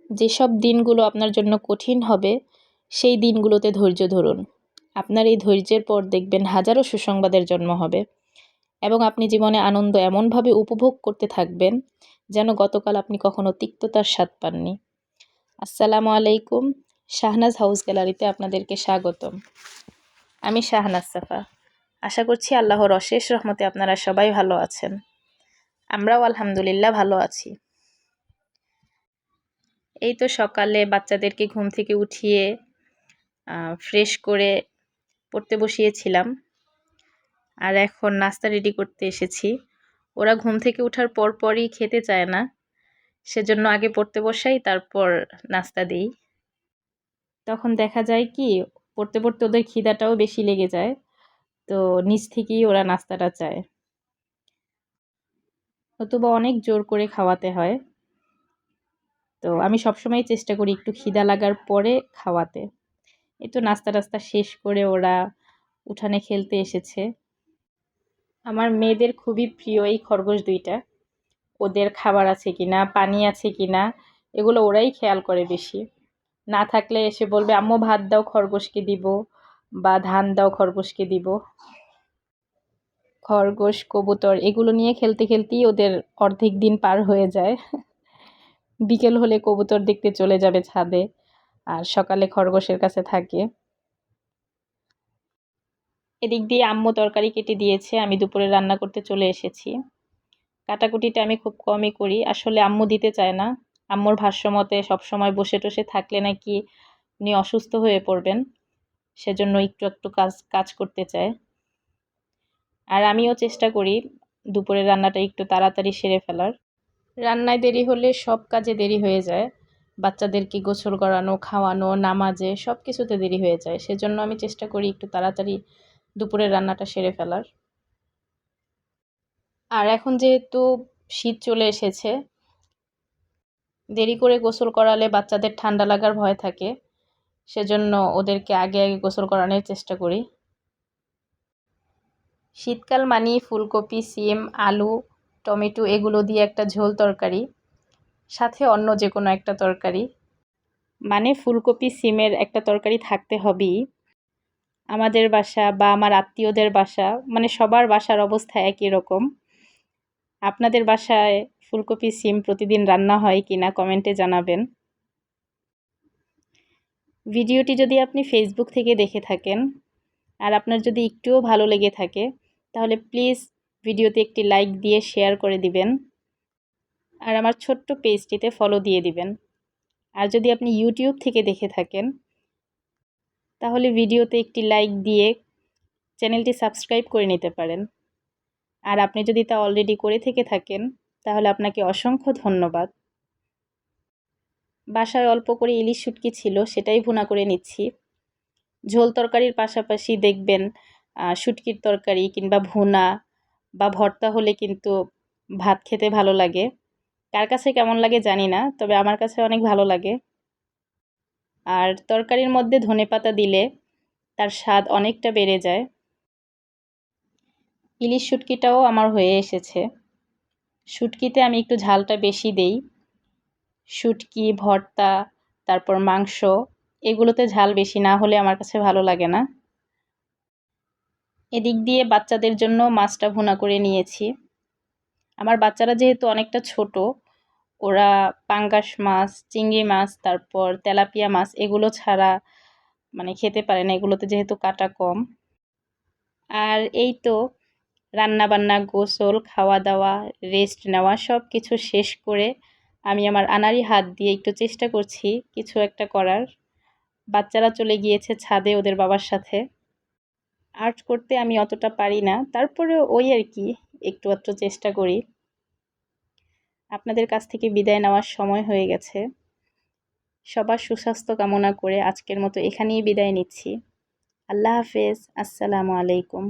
যেসব দিনগুলো আপনার জন্য কঠিন হবে সেই দিনগুলোতে ধৈর্য ধরুন। আপনার এই ধৈর্যের পর দেখবেন হাজারো সুসংবাদের জন্ম হবে এবং আপনি জীবনে আনন্দ এমনভাবে উপভোগ করতে থাকবেন যেন গতকাল আপনি কখনো তিক্ততার স্বাদ পাননি। আসসালামু আলাইকুম, শাহনাজ হাউস গ্যালারিতে আপনাদেরকে স্বাগতম। আমি শাহনাজ সাফা। আশা করছি আল্লাহর অশেষ রহমতে আপনারা সবাই ভালো আছেন। আমরাও আলহামদুলিল্লাহ ভালো আছি। এই তো সকালে বাচ্চাদেরকে ঘুম থেকে উঠিয়ে ফ্রেশ করে পড়তে বসিয়েছিলাম, আর এখন নাস্তা রেডি করতে এসেছি। ওরা ঘুম থেকে ওঠার পরই খেতে চায় না, সেজন্য আগে পড়তে বসাই, তারপর নাস্তা দিই। তখন দেখা যায় কি, পড়তে পড়তে ওদের খিদাটাও বেশি লেগে যায়, তো নিজ থেকেই ওরা নাস্তাটা চায়, নতুবা অনেক জোর করে খাওয়াতে হয়। তো আমি সবসময় চেষ্টা করি একটু খিদা লাগার পরে খাওয়াতে। এই তো নাস্তা টাস্তা শেষ করে ওরা উঠানে খেলতে এসেছে। আমার মেয়েদের খুবই প্রিয় এই খরগোশ দুইটা। ওদের খাবার আছে কিনা, পানি আছে কিনা, এগুলো ওরাই খেয়াল করে বেশি। না থাকলে এসে বলবে, আম্মু ভাত দাও, খরগোশকে দিব, বা ধান দাও, খরগোশকে দিব। খরগোশ, কবুতর এগুলো নিয়ে খেলতে খেলতেই ওদের অর্ধেক দিন পার হয়ে যায়। বিকেল হলে কবুতর দেখতে চলে যাবে ছাদে, আর সকালে খরগোশের কাছে থাকে। এদিক দিয়ে আম্মু তরকারি কেটে দিয়েছে, আমি দুপুরে রান্না করতে চলে এসেছি। কাটাকুটিটা আমি খুব কমই করি, আসলে আম্মু দিতে চায় না। আম্মুর ভাষ্যমতে সবসময় বসে টসে থাকলে নাকি উনি অসুস্থ হয়ে পড়বেন, সেজন্য একটু একটু কাজ কাজ করতে চায়। আর আমিও চেষ্টা করি দুপুরের রান্নাটা একটু তাড়াতাড়ি সেরে ফেলার। রান্নায় দেরি হলে সব কাজে দেরি হয়ে যায়, বাচ্চাদেরকে গোসল করানো, খাওয়ানো, নামাজে সব কিছুতে দেরি হয়ে যায়। সেজন্য আমি চেষ্টা করি একটু তাড়াতাড়ি দুপুরের রান্নাটা সেরে ফেলার। আর এখন যেহেতু শীত চলে এসেছে, দেরি করে গোসল করালে বাচ্চাদের ঠান্ডা লাগার ভয় থাকে, সেজন্য ওদেরকে আগে আগে গোসল করানোর চেষ্টা করি। শীতকাল মানেই ফুলকপি, সিম, আলু, টমেটো এগুলো দিয়ে একটা ঝোল তরকারি, সাথে অন্য যে কোনো একটা তরকারি, মানে ফুলকপি সিমের একটা তরকারি থাকতে হবেই। আমাদের বাসা বা আমার আত্মীয়দের বাসা, মানে সবার বাসার অবস্থা একই রকম। আপনাদের বাসায় ফুলকপি সিম প্রতিদিন রান্না হয় কিনা কমেন্টে জানাবেন। ভিডিওটি যদি আপনি ফেসবুক থেকে দেখে থাকেন আর আপনার যদি একটুও ভালো লেগে থাকে, তাহলে প্লিজ ভিডিওতে একটি লাইক দিয়ে শেয়ার করে দিবেন, আর আমার ছোট্ট পেজটিতে ফলো দিয়ে দিবেন। আর যদি আপনি ইউটিউব থেকে দেখে থাকেন, তাহলে ভিডিওতে একটি লাইক দিয়ে চ্যানেলটি সাবস্ক্রাইব করে নিতে পারেন। আর আপনি যদি তা অলরেডি করে থেকে থাকেন, তাহলে আপনাকে অসংখ্য ধন্যবাদ। বাসায় অল্প করে ইলিশ শুটকি ছিল, সেটাই ভুনা করে নিচ্ছি। ঝোল তরকারির পাশাপাশি দেখবেন শুটকির তরকারি কিংবা ভুনা বা ভর্তা হলে কিন্তু ভাত খেতে ভালো লাগে। কার কাছে কেমন লাগে জানি না, তবে আমার কাছে অনেক ভালো লাগে। আর তরকারির মধ্যে ধনেপাতা দিলে তার স্বাদ অনেকটা বেড়ে যায়। ইলিশ শুটকিটাও আমার হয়ে এসেছে। শুটকিতে আমি একটু ঝালটা বেশি দেই। শুটকি, ভর্তা, তারপর মাংস, এগুলোতে ঝাল বেশি না হলে আমার কাছে ভালো লাগে না। এদিক দিয়ে বাচ্চাদের জন্য মাছটা ভুনা করে নিয়েছি। আমার বাচ্চারা যেহেতু অনেকটা ছোট, ওরা পাঙ্গাস মাছ, চিংড়ি মাছ, তারপর তেলাপিয়া মাছ এগুলো ছাড়া মানে খেতে পারে না, এগুলোতে যেহেতু কাঁটা কম। আর এই তো রান্না বান্না, গোসল, খাওয়া দাওয়া, রেস্ট নেওয়া সব কিছু শেষ করে আমি আমার আনাড়ি হাত দিয়ে একটু চেষ্টা করছি কিছু একটা করার। বাচ্চারা চলে গিয়েছে ছাদে ওদের বাবার সাথে। আর্ট করতে আমি অতটা পারি না, তারপরেও ওই আর কি, একটু আধটু চেষ্টা করি। আপনাদের কাছ থেকে বিদায় নেওয়ার সময় হয়ে গেছে। সবার সুস্বাস্থ্য কামনা করে আজকের মতো এখানেই বিদায় নিচ্ছি। আল্লাহ হাফেজ। আসসালামু আলাইকুম।